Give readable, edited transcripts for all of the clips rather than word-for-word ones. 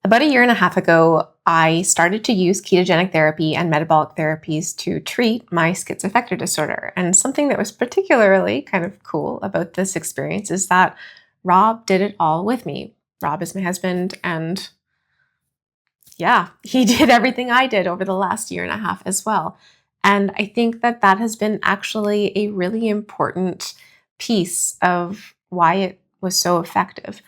About a year and a half ago, I started to use ketogenic therapy and metabolic therapies to treat my schizoaffective disorder. And something that was particularly kind of cool about this experience is that Rob did it all with me. Rob is my husband, and yeah, he did everything I did over the last year and a half as well. And I think that that has been actually a really important piece of why it was so effective.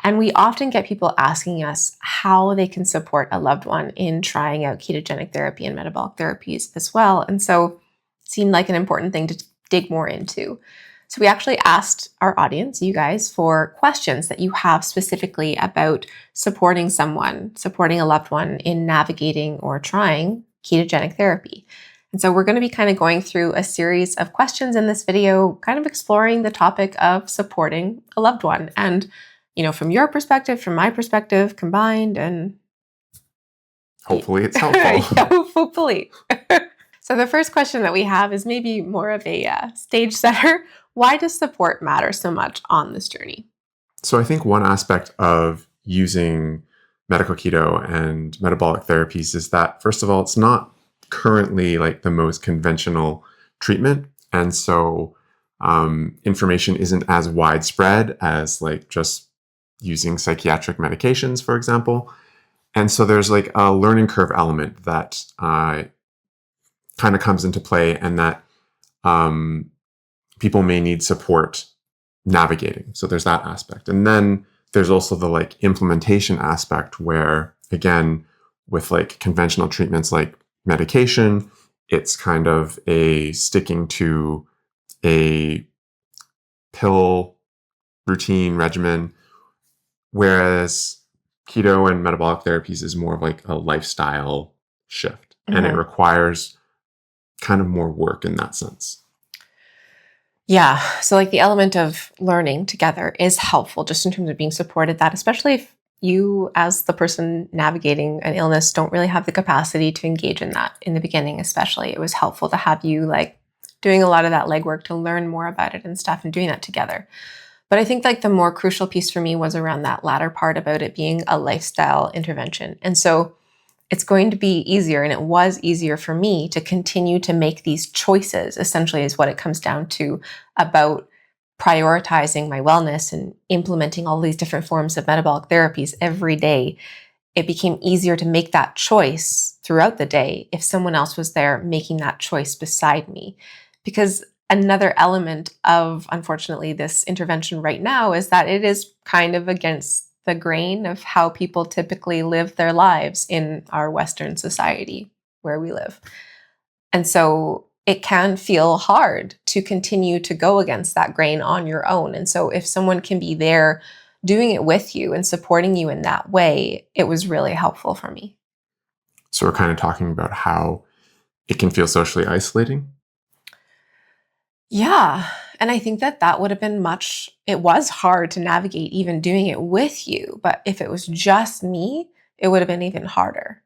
And we often get people asking us how they can support a loved one in trying out ketogenic therapy and metabolic therapies as well. And so it seemed like an important thing to dig more into. So we actually asked our audience, you guys, for questions that you have specifically about supporting someone, supporting a loved one in navigating or trying ketogenic therapy. And so we're going to be kind of going through a series of questions in this video, kind of exploring the topic of supporting a loved one. And, from your perspective, from my perspective, combined, and hopefully it's helpful. Yeah, hopefully. So the first question that we have is maybe more of a stage setter. Why does support matter so much on this journey? So I think one aspect of using medical keto and metabolic therapies is that, first of all, it's not currently like the most conventional treatment. And so information isn't as widespread as like just using psychiatric medications, for example. And so there's like a learning curve element that kind of comes into play, and that people may need support navigating. So there's that aspect. And then there's also the like implementation aspect where, again, with like conventional treatments like medication, it's kind of a sticking to a pill routine regimen, whereas keto and metabolic therapies is more of like a lifestyle shift, and it requires kind of more work in that sense. Yeah. So like the element of learning together is helpful just in terms of being supported, that especially if you as the person navigating an illness don't really have the capacity to engage in that in the beginning, especially. It was helpful to have you like doing a lot of that legwork to learn more about it and stuff and doing that together. But I think like the more crucial piece for me was around that latter part about it being a lifestyle intervention. And so it's going to be easier, and it was easier for me to continue to make these choices, essentially is what it comes down to, about prioritizing my wellness and implementing all these different forms of metabolic therapies every day. It became easier to make that choice throughout the day if someone else was there making that choice beside me. Because another element of, unfortunately, this intervention right now is that it is kind of against the grain of how people typically live their lives in our Western society where we live. And so it can feel hard to continue to go against that grain on your own. And so if someone can be there doing it with you and supporting you in that way, it was really helpful for me. So we're kind of talking about how it can feel socially isolating. Yeah. And I think that would have been it was hard to navigate even doing it with you. But if it was just me, it would have been even harder.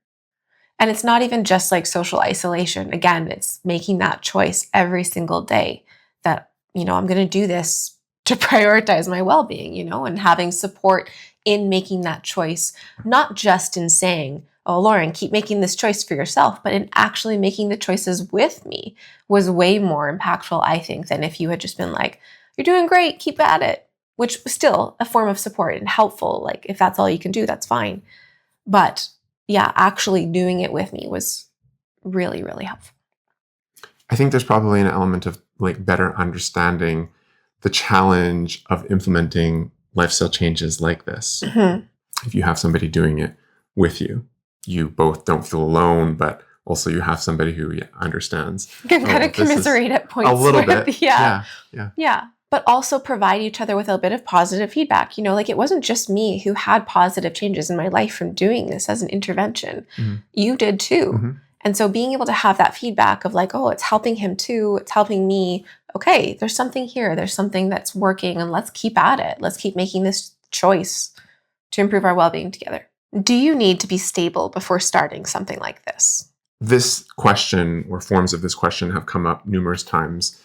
And it's not even just like social isolation. Again, it's making that choice every single day that, I'm going to do this to prioritize my well-being, and having support in making that choice, not just in saying, oh, Lauren, keep making this choice for yourself, but in actually making the choices with me was way more impactful, I think, than if you had just been like, you're doing great, keep at it, which was still a form of support and helpful. Like if that's all you can do, that's fine. But yeah, actually doing it with me was really, really helpful. I think there's probably an element of like better understanding the challenge of implementing lifestyle changes like this. Mm-hmm. If you have somebody doing it with you, you both don't feel alone, but also you have somebody who understands. You can kind of commiserate at points. A little bit. Yeah. But also provide each other with a bit of positive feedback. Like it wasn't just me who had positive changes in my life from doing this as an intervention. Mm-hmm. You did too. Mm-hmm. And so being able to have that feedback of like, oh, it's helping him too. It's helping me. Okay, there's something here. There's something that's working, and let's keep at it. Let's keep making this choice to improve our well-being together. Do you need to be stable before starting something like this? This question, or forms of this question, have come up numerous times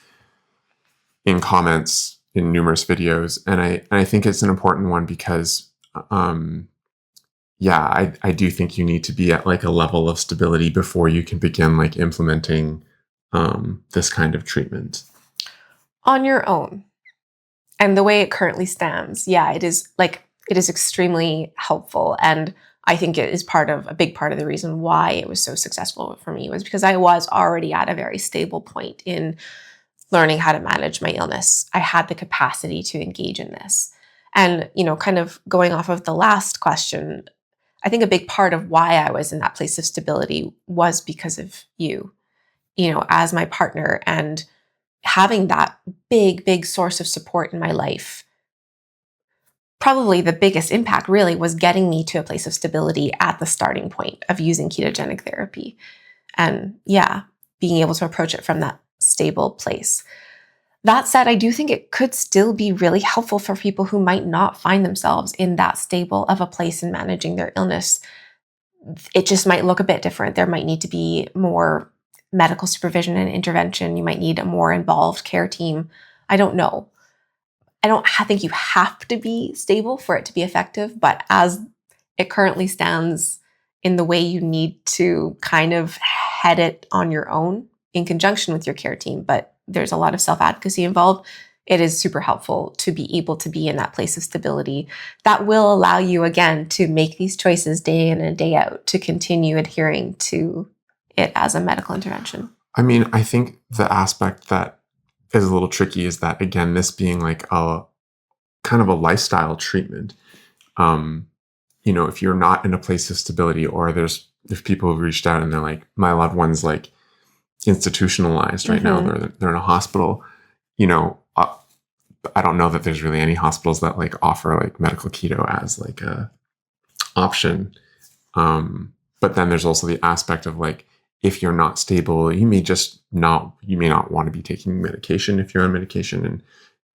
in comments in numerous videos. And I think it's an important one because, I do think you need to be at like a level of stability before you can begin like implementing this kind of treatment. On your own. And the way it currently stands, it is extremely helpful. And I think it is a big part of the reason why it was so successful for me was because I was already at a very stable point in learning how to manage my illness. I had the capacity to engage in this. And, kind of going off of the last question, I think a big part of why I was in that place of stability was because of you, as my partner, and having that big source of support in my life. Probably the biggest impact really was getting me to a place of stability at the starting point of using ketogenic therapy. And being able to approach it from that stable place. That said, I do think it could still be really helpful for people who might not find themselves in that stable of a place in managing their illness. It just might look a bit different. There might need to be more medical supervision and intervention. You might need a more involved care team. I don't know. I don't think you have to be stable for it to be effective, but as it currently stands in the way you need to kind of head it on your own in conjunction with your care team, but there's a lot of self-advocacy involved, it is super helpful to be able to be in that place of stability that will allow you, again, to make these choices day in and day out to continue adhering to it as a medical intervention. I mean, I think the aspect that is a little tricky is that, again, this being like a kind of a lifestyle treatment, if you're not in a place of stability, or if people have reached out and they're like, my loved one's like institutionalized right now, they're in a hospital, I don't know that there's really any hospitals that like offer like medical keto as like a option. But then there's also the aspect of like, if you're not stable, you may not want to be taking medication if you're on medication. And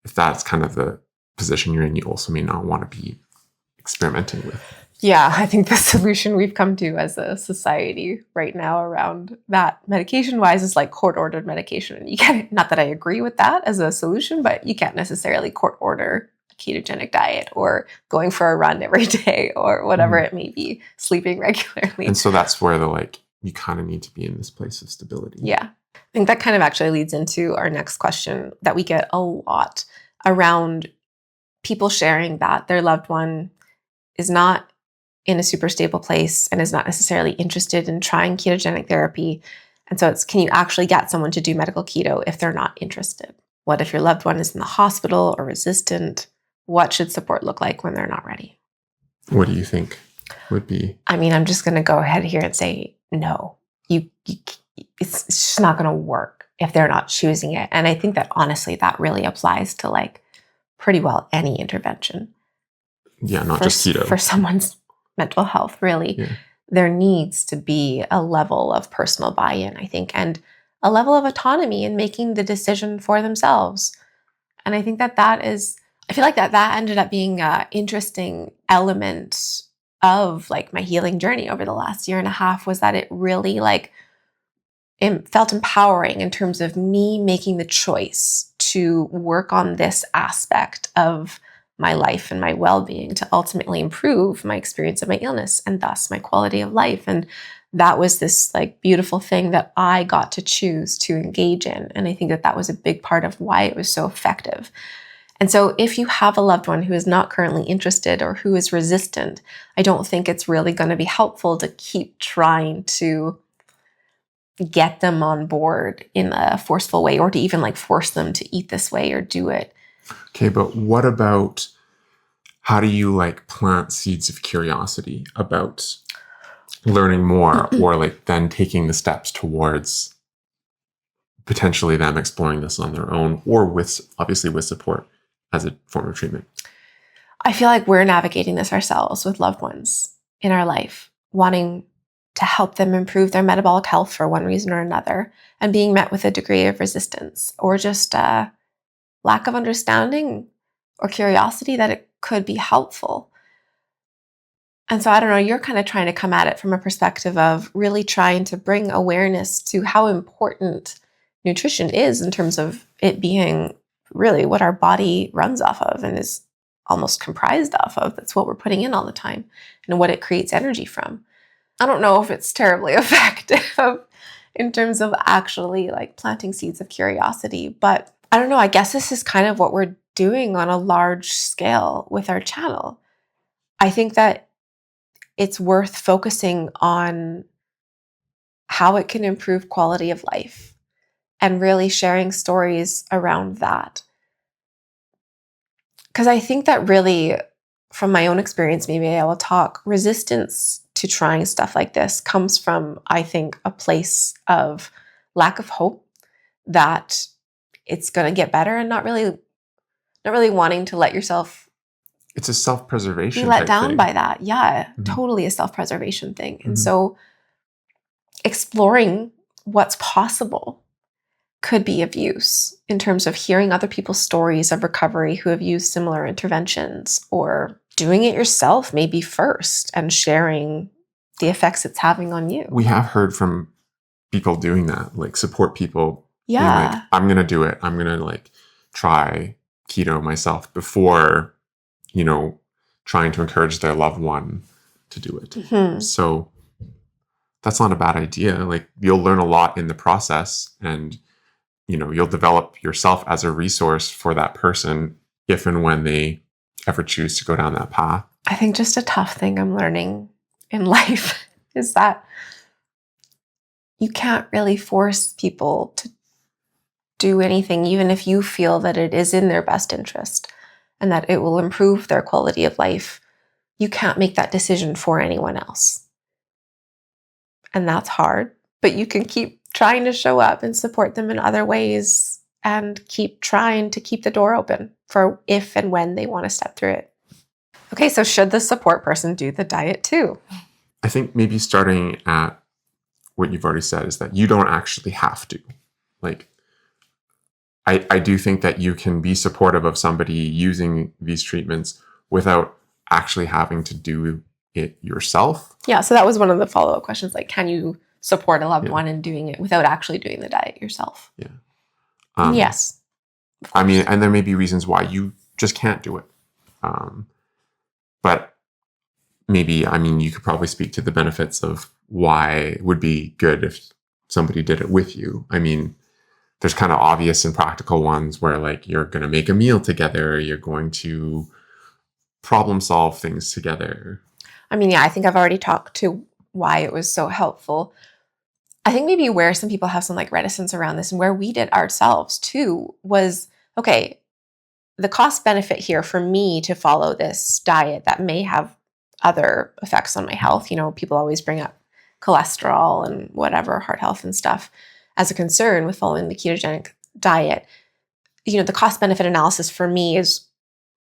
if that's kind of the position you're in, you also may not want to be experimenting with. Yeah, I think the solution we've come to as a society right now around that medication-wise is like court-ordered medication. And you can't, not that I agree with that as a solution, but you can't necessarily court-order a ketogenic diet or going for a run every day or whatever it may be, sleeping regularly. And so that's where you kind of need to be in this place of stability. Yeah. I think that kind of actually leads into our next question that we get a lot around people sharing that their loved one is not in a super stable place and is not necessarily interested in trying ketogenic therapy. And so can you actually get someone to do medical keto if they're not interested? What if your loved one is in the hospital or resistant? What should support look like when they're not ready? What do you think would be? I mean, I'm just going to go ahead here and say, no, it's just not going to work if they're not choosing it. And I think that honestly, that really applies to like pretty well any intervention. Yeah, not just keto. For someone's mental health, really. Yeah. There needs to be a level of personal buy-in, I think, and a level of autonomy in making the decision for themselves. And I think I feel like that ended up being an interesting element of like my healing journey over the last year and a half, was that it really it felt empowering in terms of me making the choice to work on this aspect of my life and my well-being to ultimately improve my experience of my illness and thus my quality of life. And that was this like beautiful thing that I got to choose to engage in. And I think that was a big part of why it was so effective. And so if you have a loved one who is not currently interested or who is resistant, I don't think it's really going to be helpful to keep trying to get them on board in a forceful way, or to even like force them to eat this way or do it. Okay, but what about, how do you like plant seeds of curiosity about learning more, or like then taking the steps towards potentially them exploring this on their own, or obviously with support as a form of treatment? I feel like we're navigating this ourselves with loved ones in our life, wanting to help them improve their metabolic health for one reason or another, and being met with a degree of resistance or just lack of understanding or curiosity that it could be helpful. And so I don't know, you're kind of trying to come at it from a perspective of really trying to bring awareness to how important nutrition is in terms of it being really what our body runs off of and is almost comprised of. That's what we're putting in all the time and what it creates energy from. I don't know if it's terribly effective in terms of actually like planting seeds of curiosity, but I don't know. I guess this is kind of what we're doing on a large scale with our channel. I think that it's worth focusing on how it can improve quality of life and really sharing stories around that. Because I think that really, from my own experience, maybe I will talk, resistance to trying stuff like this comes from, I think, a place of lack of hope that it's going to get better and not really wanting to let yourself It's a self-preservation be let type down thing. by that. Yeah, Mhm. totally a self-preservation thing. And Mhm. so exploring what's possible could be of use in terms of hearing other people's stories of recovery who have used similar interventions, or doing it yourself maybe first and sharing the effects it's having on you. We have heard from people doing that, like support people being like, Yeah. I'm going to do it. I'm going to like try keto myself before, trying to encourage their loved one to do it. Mhm. So that's not a bad idea. Like you'll learn a lot in the process, and you'll develop yourself as a resource for that person if and when they ever choose to go down that path. I think just a tough thing I'm learning in life is that you can't really force people to do anything, even if you feel that it is in their best interest and that it will improve their quality of life. You can't make that decision for anyone else. And that's hard, but you can keep trying to show up and support them in other ways and keep trying to keep the door open for if and when they want to step through it. Okay, so should the support person do the diet too? I think maybe starting at what you've already said is that you don't actually have to. Like, I do think that you can be supportive of somebody using these treatments without actually having to do it yourself. Yeah, so that was one of the follow-up questions, like, can you support a loved one in doing it without actually doing the diet yourself? Yeah. Yes. I mean, and there may be reasons why you just can't do it. But maybe, you could probably speak to the benefits of why it would be good if somebody did it with you. I mean, there's kind of obvious and practical ones where like you're going to make a meal together, you're going to problem solve things together. I mean, yeah, I think I've already talked to why it was so helpful. I think maybe where some people have some like reticence around this and where we did ourselves too was, okay, the cost benefit here for me to follow this diet that may have other effects on my health. People always bring up cholesterol and whatever, heart health and stuff as a concern with following the ketogenic diet. The cost benefit analysis for me is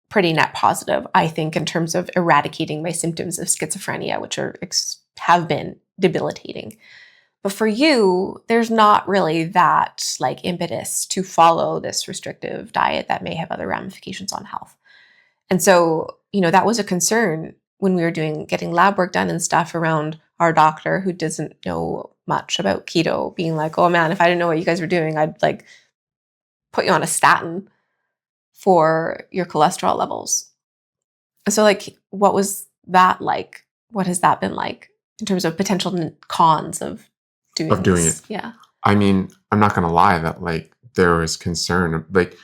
pretty net positive, I think, in terms of eradicating my symptoms of schizophrenia, which have been debilitating. But for you, there's not really that like impetus to follow this restrictive diet that may have other ramifications on health. And so, that was a concern when we were getting lab work done and stuff around our doctor who doesn't know much about keto being like, oh man, if I didn't know what you guys were doing, I'd like put you on a statin for your cholesterol levels. So like, what was that like? What has that been like in terms of potential cons of doing it? Yeah. I mean, I'm not going to lie that like there was concern. Like,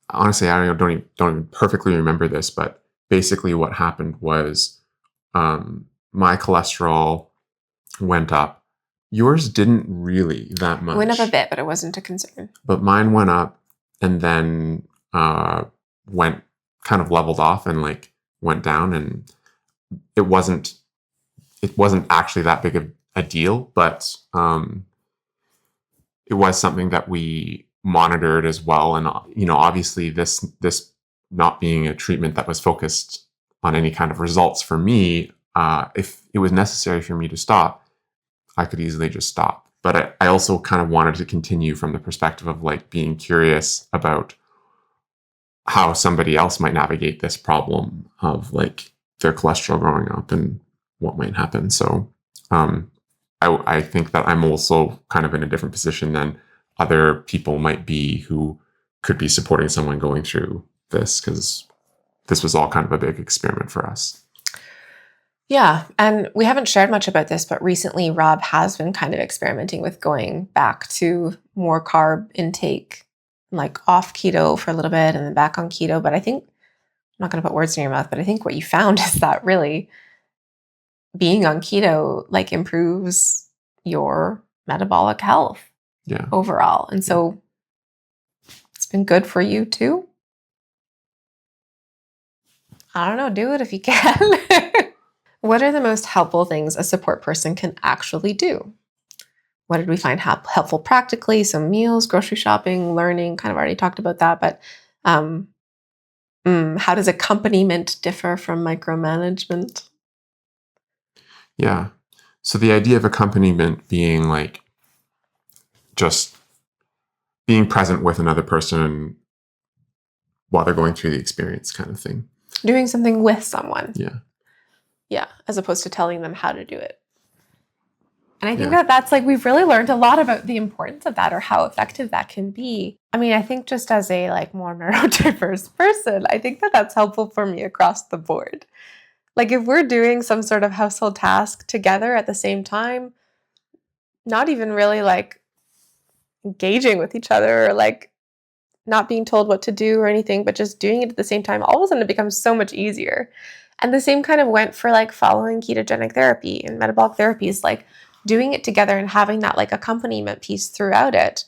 honestly, I don't even perfectly remember this, but basically what happened was my cholesterol went up. Yours didn't really that much. It went up a bit, but it wasn't a concern. But mine went up and then went kind of leveled off and like went down, and it wasn't actually that big of a deal, but it was something that we monitored as well. And obviously this not being a treatment that was focused on any kind of results for me, if it was necessary for me to stop, I could easily just stop. But I also kind of wanted to continue from the perspective of like being curious about how somebody else might navigate this problem of like their cholesterol growing up and what might happen. So I think that I'm also kind of in a different position than other people might be who could be supporting someone going through this, because this was all kind of a big experiment for us. Yeah. And we haven't shared much about this, but recently Rob has been kind of experimenting with going back to more carb intake, like off keto for a little bit and then back on keto. But I think, I'm not going to put words in your mouth, but I think what you found is that really being on keto like improves your metabolic health overall. And so it's been good for you too. I don't know, do it if you can. What are the most helpful things a support person can actually do? What did we find helpful practically? Some meals, grocery shopping, learning, kind of already talked about that, but how does accompaniment differ from micromanagement? Yeah. So the idea of accompaniment being like just being present with another person while they're going through the experience kind of thing. Doing something with someone. Yeah. Yeah, as opposed to telling them how to do it. And I think that's like, we've really learned a lot about the importance of that or how effective that can be. I mean, I think just as a like more neurodiverse person, I think that that's helpful for me across the board. Like if we're doing some sort of household task together at the same time, not even really like engaging with each other or like not being told what to do or anything, but just doing it at the same time, all of a sudden it becomes so much easier. And the same kind of went for like following ketogenic therapy and metabolic therapies, like doing it together and having that like accompaniment piece throughout it.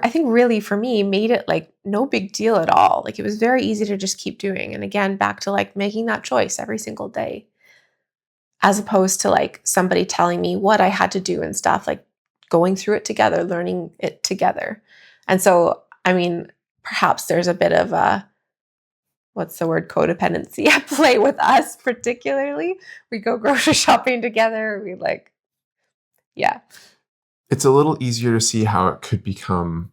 I think really for me made it like no big deal at all. Like it was very easy to just keep doing. And again, back to like making that choice every single day, as opposed to like somebody telling me what I had to do and stuff, like going through it together, learning it together. And so, I mean, perhaps there's a bit of a, what's the word, codependency at play with us particularly. We go grocery shopping together. We like, yeah. It's a little easier to see how it could become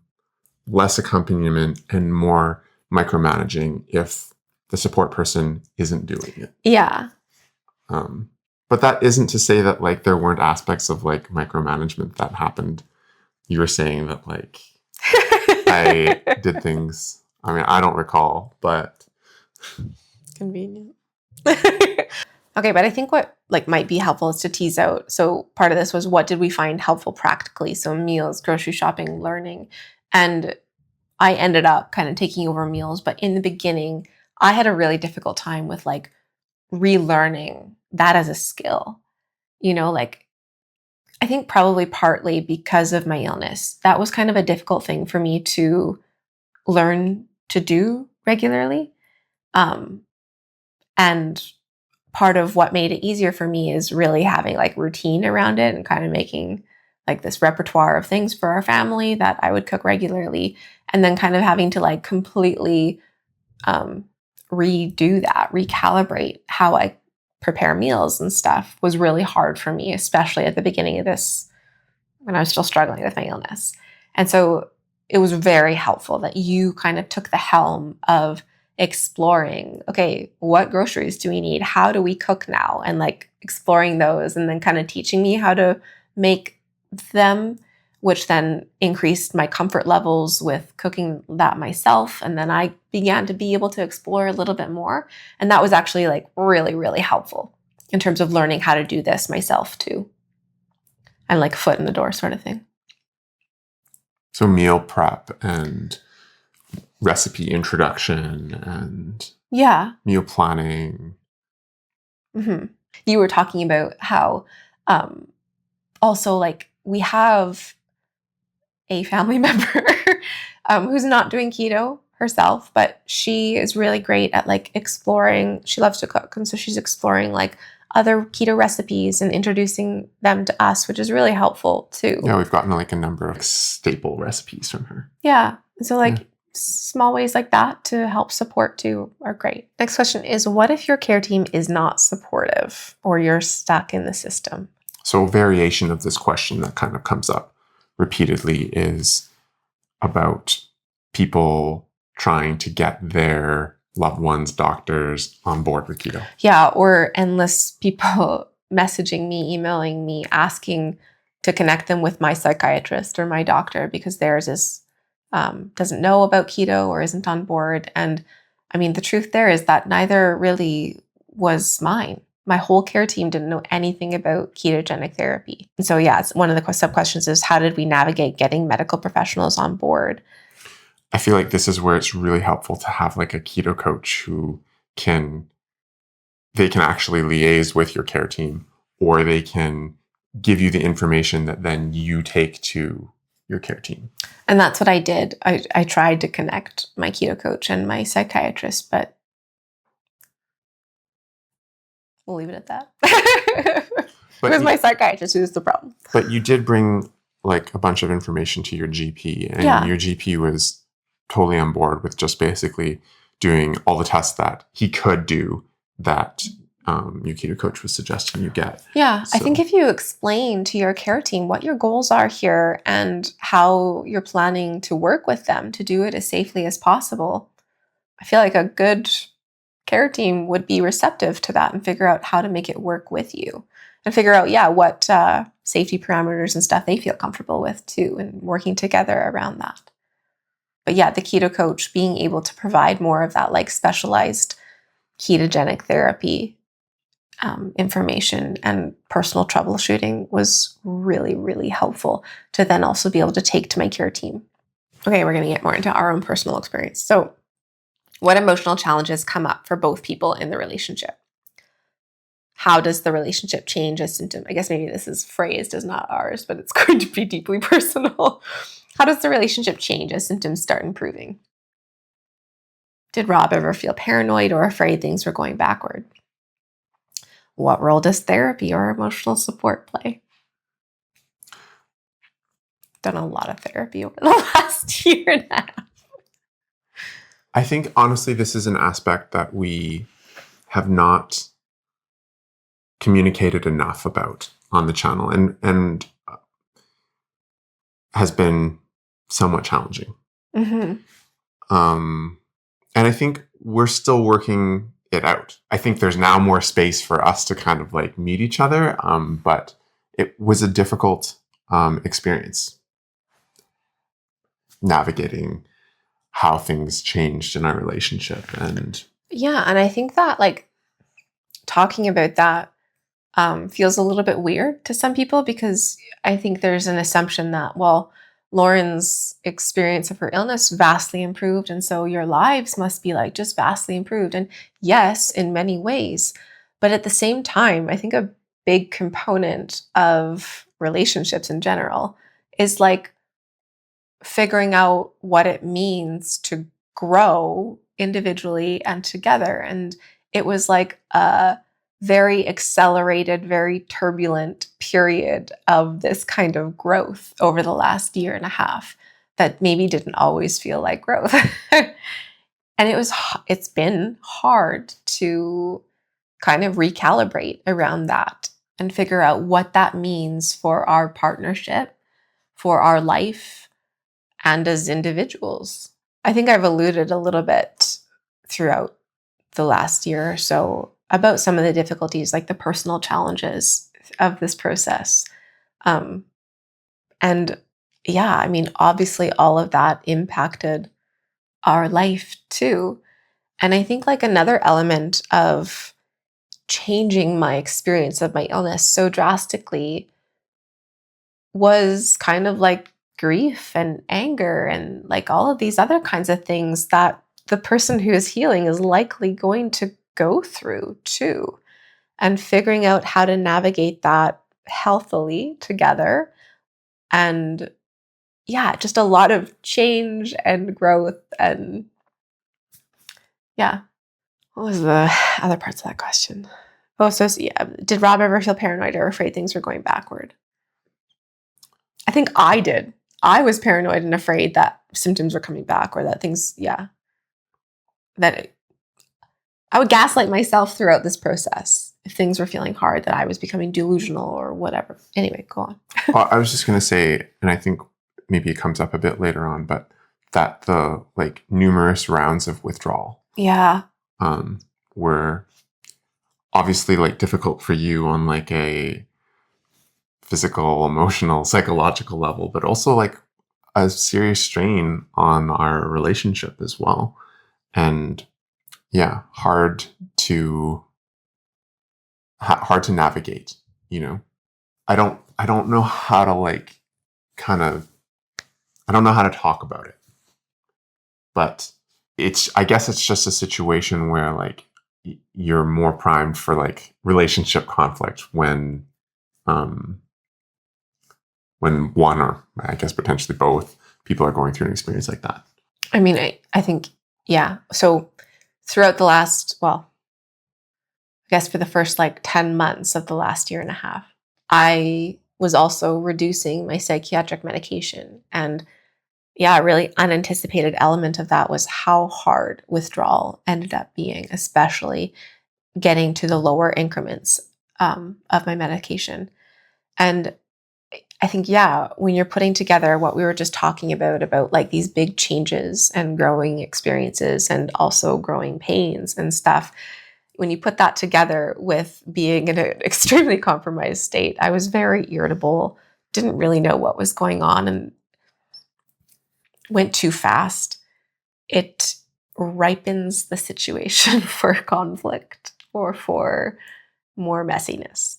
less accompaniment and more micromanaging if the support person isn't doing it. Yeah. But that isn't to say that like there weren't aspects of like micromanagement that happened. You were saying that like I did things. I mean, I don't recall, but convenient. Okay, but I think what like might be helpful is to tease out. So part of this was, what did we find helpful practically? So meals, grocery shopping, learning. And I ended up kind of taking over meals, but in the beginning, I had a really difficult time with like relearning that as a skill. You know, like I think probably partly because of my illness. That was kind of a difficult thing for me to learn to do regularly. And part of what made it easier for me is really having like routine around it and kind of making like this repertoire of things for our family that I would cook regularly, and then kind of having to like completely redo that, recalibrate how I prepare meals and stuff was really hard for me, especially at the beginning of this when I was still struggling with my illness. And so it was very helpful that you kind of took the helm of exploring, okay, what groceries do we need? How do we cook now? And like exploring those and then kind of teaching me how to make them, which then increased my comfort levels with cooking that myself. And then I began to be able to explore a little bit more. And that was actually like really, really helpful in terms of learning how to do this myself too. And like foot in the door sort of thing. So meal prep and recipe introduction and meal planning. Mm-hmm. You were talking about how also like we have a family member who's not doing keto herself, but she is really great at like exploring. She loves to cook. And so she's exploring like other keto recipes and introducing them to us, which is really helpful too. Yeah, we've gotten like a number of staple recipes from her. Yeah. So like small ways like that to help support too are great. Next question is, what if your care team is not supportive or you're stuck in the system? So a variation of this question that kind of comes up repeatedly is about people trying to get their loved ones, doctors on board with keto. Yeah, or endless people messaging me, emailing me, asking to connect them with my psychiatrist or my doctor because theirs is doesn't know about keto or isn't on board. And I mean, the truth there is that neither really was mine. My whole care team didn't know anything about ketogenic therapy. And so, yeah, it's one of the sub questions is how did we navigate getting medical professionals on board? I feel like this is where it's really helpful to have like a keto coach who they can actually liaise with your care team, or they can give you the information that then you take to your care team. And that's what I did. I tried to connect my keto coach and my psychiatrist, but we'll leave it at that. It was my psychiatrist who was the problem. But you did bring like a bunch of information to your GP, and your GP was totally on board with just basically doing all the tests that he could do that your keto coach was suggesting you get. Yeah, so I think if you explain to your care team what your goals are here and how you're planning to work with them to do it as safely as possible, I feel like a good care team would be receptive to that and figure out how to make it work with you and figure out, what safety parameters and stuff they feel comfortable with too, and working together around that. But yeah, the keto coach being able to provide more of that like specialized ketogenic therapy information and personal troubleshooting was really, really helpful to then also be able to take to my care team. Okay, we're going to get more into our own personal experience. So, what emotional challenges come up for both people in the relationship? How does the relationship change as symptom? I guess maybe this is phrased as not ours, but it's going to be deeply personal. How does the relationship change as symptoms start improving? Did Rob ever feel paranoid or afraid things were going backward? What role does therapy or emotional support play? Done a lot of therapy over the last year and a half. I think, honestly, this is an aspect that we have not communicated enough about on the channel and has been somewhat challenging. Mm-hmm. And I think we're still working it out. I think there's now more space for us to kind of like meet each other, but it was a difficult experience navigating how things changed in our relationship. And I think that like talking about that feels a little bit weird to some people because I think there's an assumption that, well, Lauren's experience of her illness vastly improved, and so your lives must be like just vastly improved. And yes, in many ways, but at the same time, I think a big component of relationships in general is like figuring out what it means to grow individually and together. And it was like a very accelerated, very turbulent period of this kind of growth over the last year and a half that maybe didn't always feel like growth. And it's been hard to kind of recalibrate around that and figure out what that means for our partnership, for our life, and as individuals. I think I've alluded a little bit throughout the last year or so about some of the difficulties, like the personal challenges of this process. Obviously all of that impacted our life too. And I think like another element of changing my experience of my illness so drastically was kind of like grief and anger and like all of these other kinds of things that the person who is healing is likely going to go through too, and figuring out how to navigate that healthily together. And just a lot of change and growth. And what was the other parts of that question? Did Rob ever feel paranoid or afraid things were going backward? I think I did. I was paranoid and afraid that symptoms were coming back or that things, that I would gaslight myself throughout this process if things were feeling hard, that I was becoming delusional or whatever. Anyway, go on. Well, I was just going to say, and I think maybe it comes up a bit later on, but that the like numerous rounds of withdrawal were obviously like difficult for you on like a physical, emotional, psychological level, but also like a serious strain on our relationship as well. And yeah, hard to navigate, you know. I don't know how to like kind of I don't know how to talk about it. But I guess it's just a situation where like you're more primed for like relationship conflict um when one, or I guess potentially both people are going through an experience like that. I mean, I think, yeah. So throughout the last, well, I guess for the first like 10 months of the last year and a half, I was also reducing my psychiatric medication. And yeah, a really unanticipated element of that was how hard withdrawal ended up being, especially getting to the lower increments of my medication. And I think, yeah, when you're putting together what we were just talking about like these big changes and growing experiences and also growing pains and stuff, when you put that together with being in an extremely compromised state, I was very irritable, didn't really know what was going on, and went too fast. It ripens the situation for conflict or for more messiness.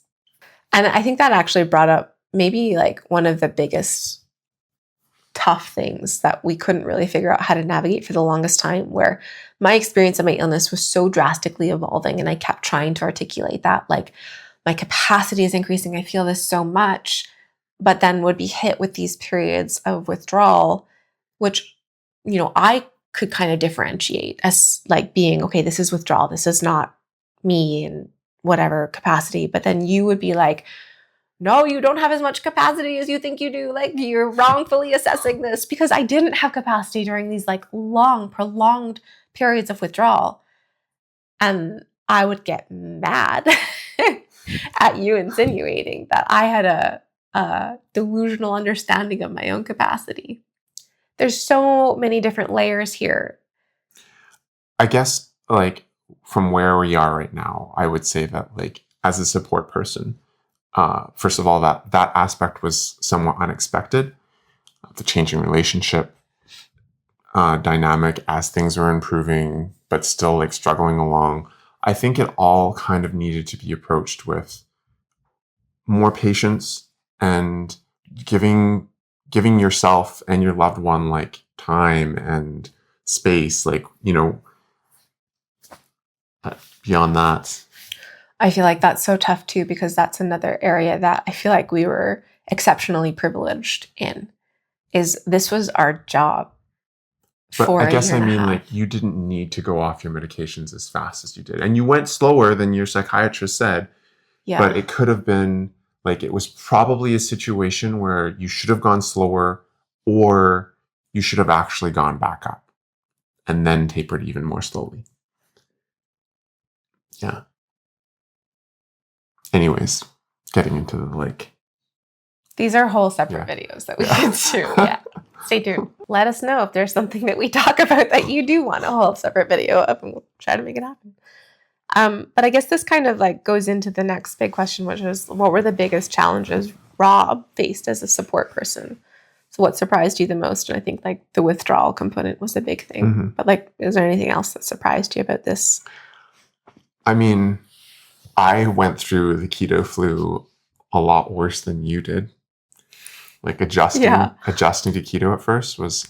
And I think that actually brought up maybe like one of the biggest tough things that we couldn't really figure out how to navigate for the longest time, where my experience of my illness was so drastically evolving. And I kept trying to articulate that, like, my capacity is increasing. I feel this so much, but then would be hit with these periods of withdrawal, which, I could kind of differentiate as like being, okay, this is withdrawal. This is not me in whatever capacity. But then you would be like, no, you don't have as much capacity as you think you do. Like, you're wrongfully assessing this, because I didn't have capacity during these like long, prolonged periods of withdrawal. And I would get mad at you insinuating that I had a delusional understanding of my own capacity. There's so many different layers here. I guess like from where we are right now, I would say that like as a support person, first of all, that aspect was somewhat unexpected. The changing relationship dynamic as things were improving, but still like struggling along. I think it all kind of needed to be approached with more patience and giving yourself and your loved one like time and space, like, beyond that. I feel like that's so tough too, because that's another area that I feel like we were exceptionally privileged in. Is this was our job. But I guess I mean, like, you didn't need to go off your medications as fast as you did. And you went slower than your psychiatrist said. Yeah. But it could have been, like, it was probably a situation where you should have gone slower, or you should have actually gone back up and then tapered even more slowly. Yeah. Anyways, getting into the, like... These are whole separate videos that we can do. Yeah. Stay tuned. Let us know if there's something that we talk about that you do want a whole separate video of, and we'll try to make it happen. But I guess this kind of like goes into the next big question, which is, what were the biggest challenges Rob faced as a support person? So what surprised you the most? And I think like the withdrawal component was a big thing. Mm-hmm. But like, is there anything else that surprised you about this? I mean, I went through the keto flu a lot worse than you did. Like adjusting to keto at first was,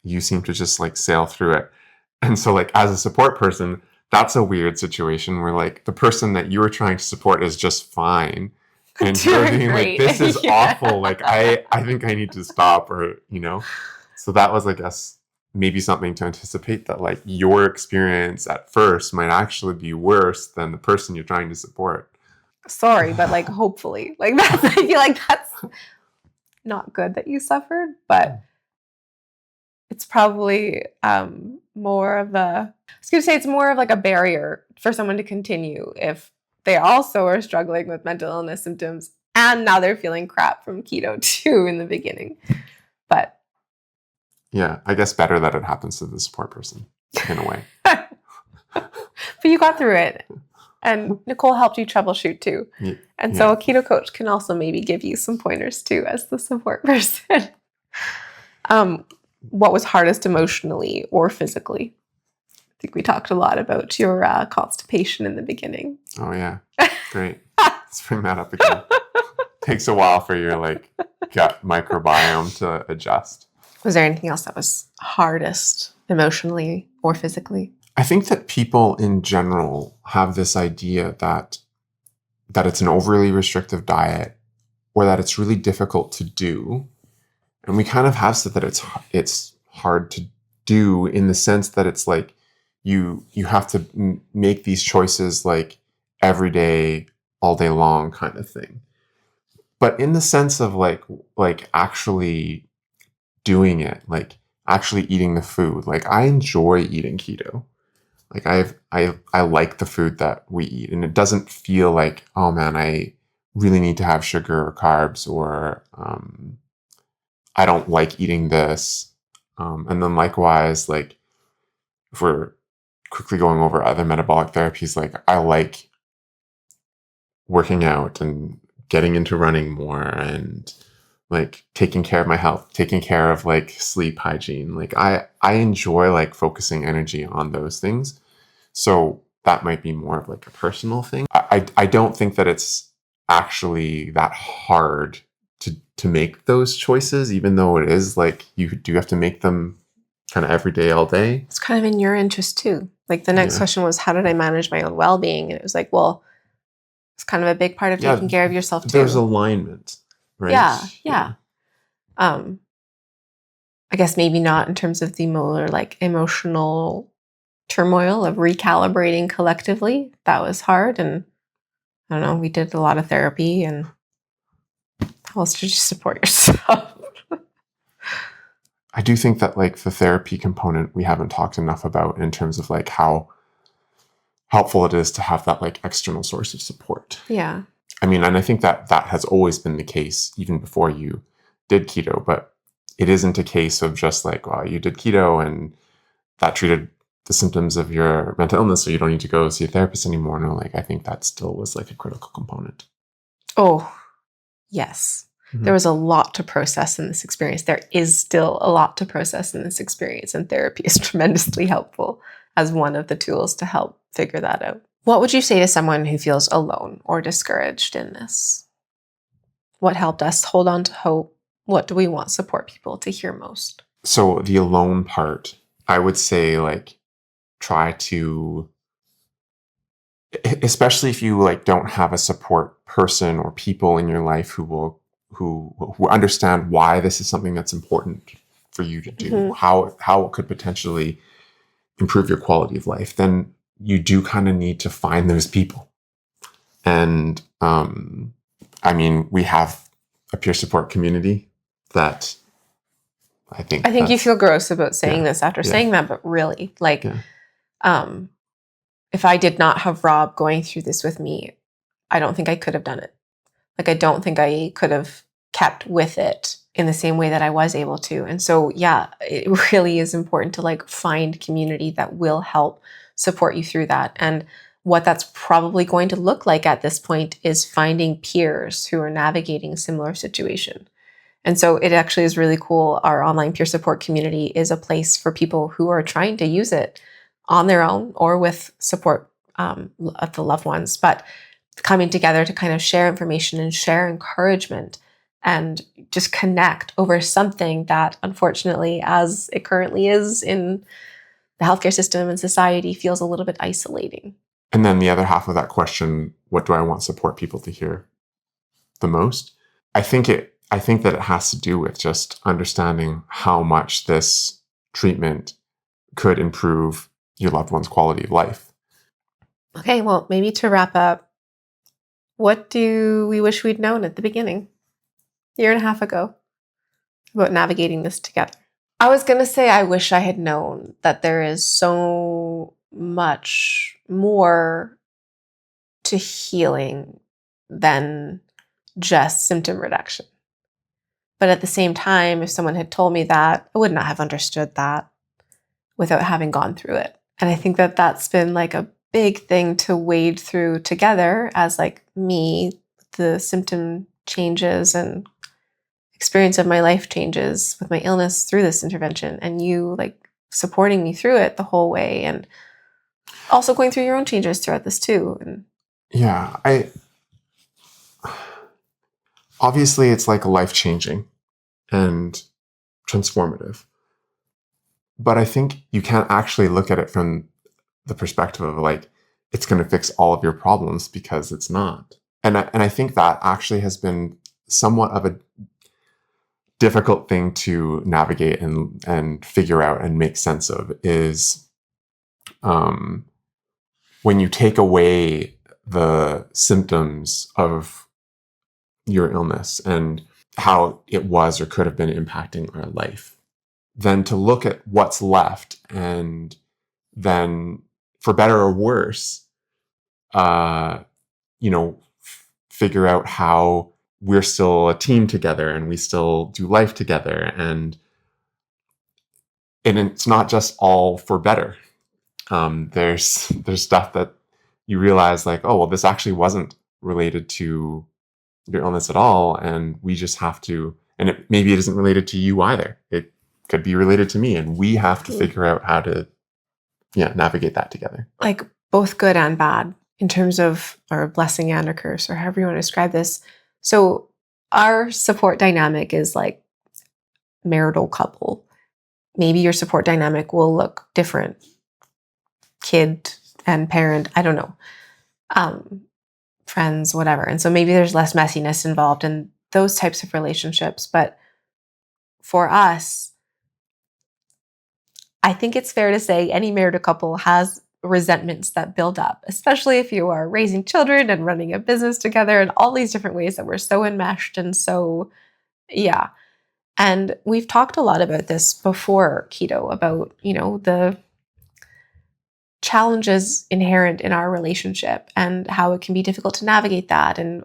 you seem to just like sail through it. And so like as a support person, that's a weird situation where like the person that you were trying to support is just fine. And you're being like, this is awful. Like I think I need to stop, or, so that was, I guess, maybe something to anticipate, that like your experience at first might actually be worse than the person you're trying to support. Sorry, but like, hopefully, like that's, I feel like that's not good that you suffered, but it's probably more of it's more of like a barrier for someone to continue if they also are struggling with mental illness symptoms and now they're feeling crap from keto too in the beginning. But yeah, I guess better that it happens to the support person in a way. But you got through it. And Nicole helped you troubleshoot too. Yeah. And so a keto coach can also maybe give you some pointers too as the support person. What was hardest emotionally or physically think we talked a lot about your constipation in the beginning. Oh yeah, great. Let's bring that up again. Takes a while for your like gut microbiome to adjust. Was there anything else that was hardest emotionally or physically? I think that people in general have this idea that it's an overly restrictive diet or that it's really difficult to do. And we kind of have said that it's hard to do in the sense that it's like you have to make these choices like every day, all day long kind of thing. But in the sense of like actually doing it, like actually eating the food, like I enjoy eating keto. Like I like the food that we eat, and it doesn't feel like, oh man, I really need to have sugar or carbs, or I don't like eating this. And then likewise, like if we're quickly going over other metabolic therapies, like I like working out and getting into running more and like taking care of my health, taking care of like sleep hygiene. Like I enjoy like focusing energy on those things. So that might be more of like a personal thing. I don't think that it's actually that hard to make those choices, even though it is like you do have to make them kind of every day, all day. It's kind of in your interest too. Like the next question was, how did I manage my own well-being? And it was like, well, it's kind of a big part of taking care of yourself too. There's alignment, right? Yeah. I guess maybe not in terms of the more like emotional turmoil of recalibrating collectively. That was hard. And I don't know, we did a lot of therapy. And how else did you support yourself? I do think that like the therapy component we haven't talked enough about in terms of like how helpful it is to have that like external source of support. Yeah. I mean, and I think that has always been the case even before you did keto, but it isn't a case of just like, well, you did keto and that treated the symptoms of your mental illness, so you don't need to go see a therapist anymore. No, like I think that still was like a critical component. Oh, yes. There was a lot to process in this experience. There is still a lot to process in this experience, and therapy is tremendously helpful as one of the tools to help figure that out. What would you say to someone who feels alone or discouraged in this? What helped us hold on to hope? What do we want support people to hear most? So the alone part, I would say like try to, especially if you like don't have a support person or people in your life who understand why this is something that's important for you to do, how it could potentially improve your quality of life, then you do kind of need to find those people. And I mean, we have a peer support community that I think you feel gross about saying this after saying that, but really, like, if I did not have Rob going through this with me, I don't think I could have done it. Like, I don't think I could have kept with it in the same way that I was able to. And so, yeah, it really is important to like find community that will help support you through that. And what that's probably going to look like at this point is finding peers who are navigating a similar situation. And so it actually is really cool. Our online peer support community is a place for people who are trying to use it on their own or with support of the loved ones, but coming together to kind of share information and share encouragement and just connect over something that, unfortunately, as it currently is in the healthcare system and society, feels a little bit isolating. And then the other half of that question, what do I want support people to hear the most? I think that it has to do with just understanding how much this treatment could improve your loved one's quality of life. Okay, well, maybe to wrap up, what do we wish we'd known at the beginning, year and a half ago, about navigating this together? I was going to say I wish I had known that there is so much more to healing than just symptom reduction. But at the same time, if someone had told me that, I would not have understood that without having gone through it. And I think that that's been like a big thing to wade through together as like me, the symptom changes and experience of my life changes with my illness through this intervention, and you like supporting me through it the whole way and Also going through your own changes throughout this too. And Yeah, obviously it's like life-changing and transformative. But I think you can't actually look at it from the perspective of like, it's going to fix all of your problems, because it's not. And I think that actually has been somewhat of a difficult thing to navigate and figure out and make sense of, is when you take away the symptoms of your illness and how it was or could have been impacting our life, then to look at what's left, and then, for better or worse, figure out how we're still a team together and we still do life together, and it's not just all for better. There's stuff that you realize, like, oh well, this actually wasn't related to your illness at all, and we just have to, and maybe it isn't related to you either. It could be related to me, and we have to figure out how to navigate that together. like both good and bad in terms of, or blessing and a curse, or however you want to describe this. So our support dynamic is like marital couple. Maybe your support dynamic will look different. Kid and parent, I don't know. Friends, whatever. And so maybe there's less messiness involved in those types of relationships. But for us, I think it's fair to say any marital couple has resentments that build up, especially if you are raising children and running a business together and all these different ways that we're so enmeshed and so, yeah. And we've talked a lot about this before keto, about, the challenges inherent in our relationship and how it can be difficult to navigate that and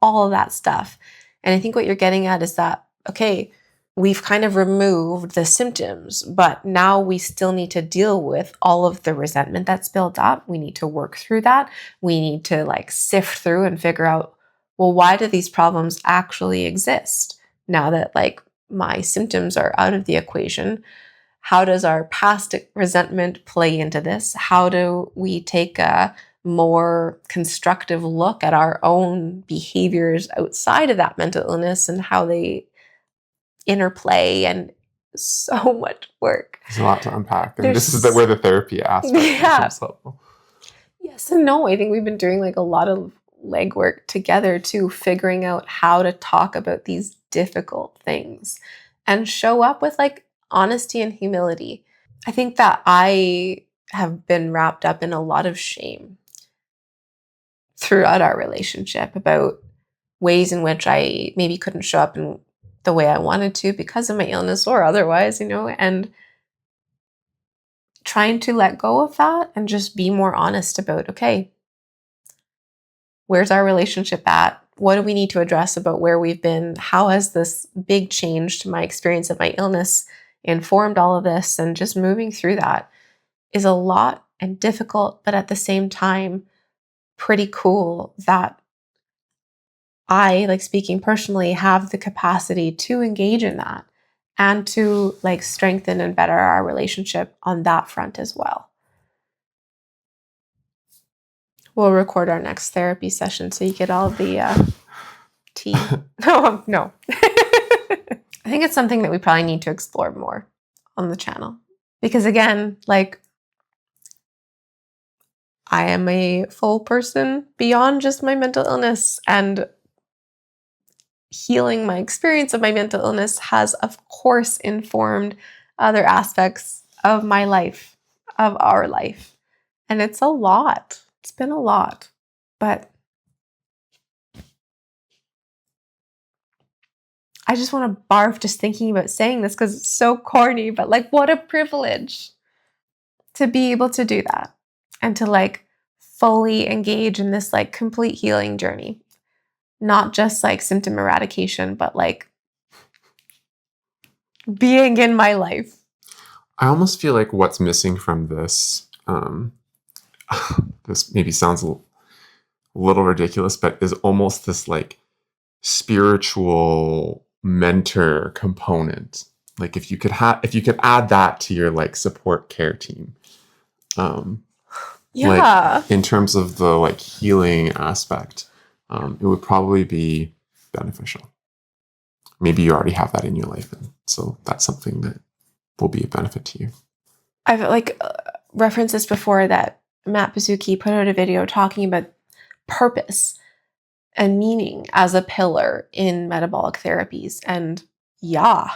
all of that stuff. And I think what you're getting at is that, okay, we've kind of removed the symptoms, but now we still need to deal with all of the resentment that's built up. We need to work through that. We need to sift through and figure out, well, why do these problems actually exist? Now that my symptoms are out of the equation, how does our past resentment play into this? How do we take a more constructive look at our own behaviors outside of that mental illness and how they interplay? And so much work. There's a lot to unpack. And this is where the therapy aspect comes helpful. Yes and no. I think we've been doing a lot of legwork together too, figuring out how to talk about these difficult things and show up with honesty and humility. I think that I have been wrapped up in a lot of shame throughout our relationship about ways in which I maybe couldn't show up in the way I wanted to because of my illness or otherwise, and trying to let go of that and just be more honest about, okay, where's our relationship at? What do we need to address about where we've been? How has this big change to my experience of my illness informed all of this? And just moving through that is a lot and difficult, but at the same time, pretty cool that I, speaking personally, have the capacity to engage in that and to strengthen and better our relationship on that front as well. We'll record our next therapy session so you get all the tea. No. I think it's something that we probably need to explore more on the channel. Because again, I am a full person beyond just my mental illness, and healing my experience of my mental illness has, of course, informed other aspects of my life, of our life. And it's a lot. It's been a lot. But I just want to barf just thinking about saying this because it's so corny, but what a privilege to be able to do that and to fully engage in this complete healing journey. Not just symptom eradication, but being in my life. I almost feel like what's missing from this, this maybe sounds a little ridiculous, but is almost this spiritual mentor component. If you could add that to your support care team, Yeah. Like, in terms of the like healing aspect, it would probably be beneficial. Maybe you already have that in your life, and so that's something that will be a benefit to you. I've referenced this before, that Matt Bazuki put out a video talking about purpose and meaning as a pillar in metabolic therapies. And yeah,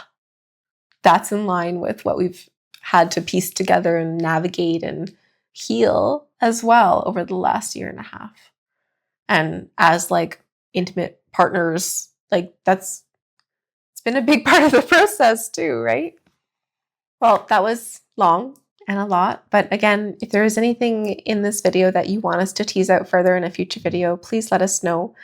that's in line with what we've had to piece together and navigate and heal as well over the last year and a half. And as like intimate partners, like it's been a big part of the process too, right? Well, that was long and a lot. But again, if there is anything in this video that you want us to tease out further in a future video, please let us know.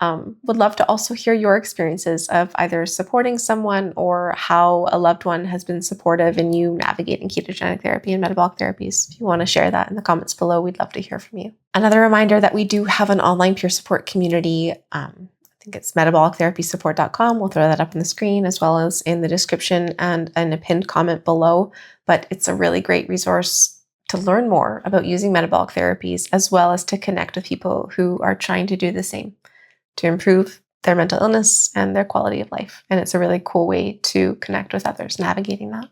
Would love to also hear your experiences of either supporting someone or how a loved one has been supportive in you navigating ketogenic therapy and metabolic therapies. If you want to share that in the comments below, we'd love to hear from you. Another reminder that we do have an online peer support community. I think it's metabolictherapysupport.com. We'll throw that up on the screen as well as in the description and in a pinned comment below. But it's a really great resource to learn more about using metabolic therapies, as well as to connect with people who are trying to do the same to improve their mental illness and their quality of life. And it's a really cool way to connect with others navigating that.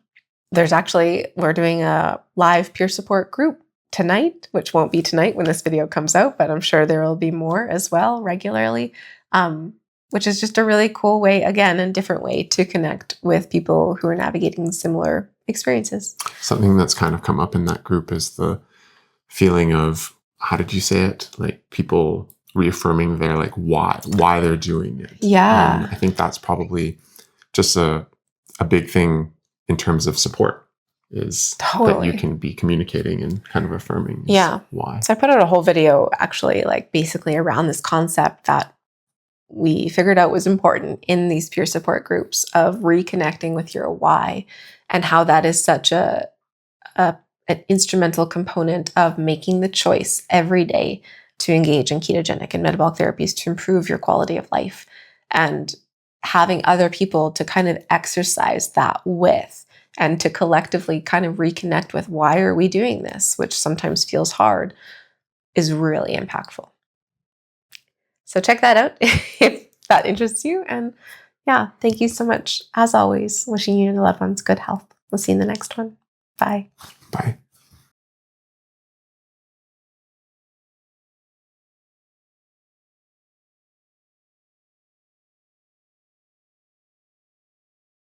We're doing a live peer support group tonight, which won't be tonight when this video comes out, but I'm sure there will be more as well regularly, which is just a really cool way, again, a different way to connect with people who are navigating similar experiences. Something that's kind of come up in that group is the feeling of, how did you say it? Like people reaffirming their like why they're doing it. Yeah. And I think that's probably just a big thing in terms of support, is that you can be communicating and kind of affirming why. So I put out a whole video actually like basically around this concept that we figured out was important in these peer support groups of reconnecting with your why, and how that is such an instrumental component of making the choice every day to engage in ketogenic and metabolic therapies to improve your quality of life, and having other people to kind of exercise that with, and to collectively kind of reconnect with why are we doing this, which sometimes feels hard, is really impactful. So check that out if that interests you. And yeah, thank you so much. As always, wishing you and your loved ones good health. We'll see you in the next one. Bye. Bye.